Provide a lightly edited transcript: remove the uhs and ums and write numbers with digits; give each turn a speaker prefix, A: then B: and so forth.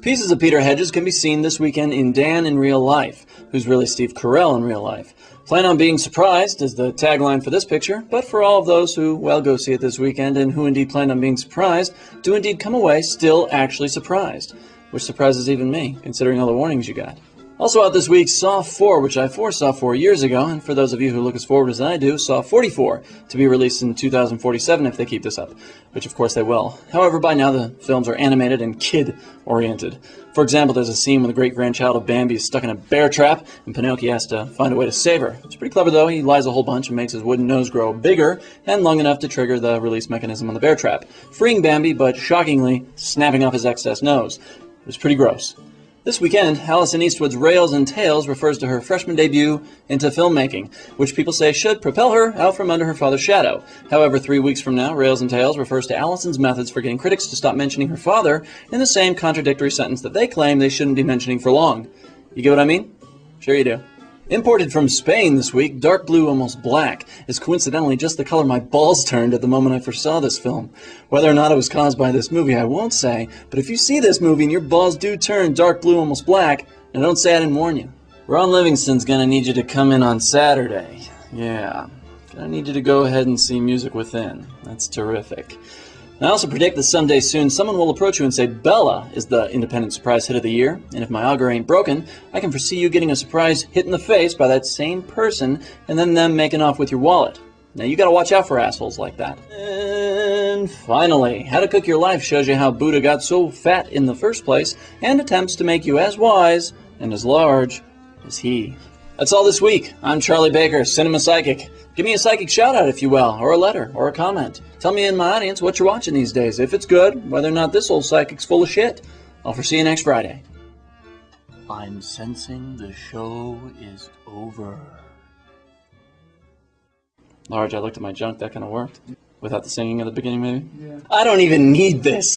A: Pieces of Peter Hedges can be seen this weekend in Dan in Real Life, who's really Steve Carell in real life. Plan on being surprised is the tagline for this picture, but for all of those who, well, go see it this weekend and who indeed plan on being surprised, do indeed come away still actually surprised. Which surprises even me, considering all the warnings you got. Also out this week, Saw 4, which I foresaw 4 years ago, and for those of you who look as forward as I do, Saw 44, to be released in 2047 if they keep this up, which of course they will. However, by now the films are animated and kid-oriented. For example, there's a scene when the great-grandchild of Bambi is stuck in a bear trap, and Pinocchio has to find a way to save her. It's pretty clever though. He lies a whole bunch and makes his wooden nose grow bigger and long enough to trigger the release mechanism on the bear trap, freeing Bambi, but shockingly, snapping off his excess nose. It was pretty gross. This weekend, Alison Eastwood's Rails and Tales refers to her freshman debut into filmmaking, which people say should propel her out from under her father's shadow. However, 3 weeks from now, Rails and Tales refers to Alison's methods for getting critics to stop mentioning her father in the same contradictory sentence that they claim they shouldn't be mentioning for long. You get what I mean? Sure you do. Imported from Spain this week, Dark Blue Almost Black is coincidentally just the color my balls turned at the moment I first saw this film. Whether or not it was caused by this movie, I won't say, but if you see this movie and your balls do turn dark blue almost black, then don't say I didn't warn you. Ron Livingston's gonna need you to come in on Saturday. Yeah, gonna need you to go ahead and see Music Within. That's terrific. I also predict that someday soon someone will approach you and say Bella is the independent surprise hit of the year, and if my augur ain't broken, I can foresee you getting a surprise hit in the face by that same person and then them making off with your wallet. Now you gotta watch out for assholes like that. And finally, How to Cook Your Life shows you how Buddha got so fat in the first place and attempts to make you as wise and as large as he. That's all this week. I'm Charlie Baker, Cinema Psychic. Give me a psychic shout-out, if you will, or a letter, or a comment. Tell me in my audience what you're watching these days. If it's good, whether or not this old psychic's full of shit. I'll foresee you next Friday. I'm sensing the show is over. Large, I looked at my junk. That kind of worked. Without the singing at the beginning, maybe? Yeah. I don't even need this.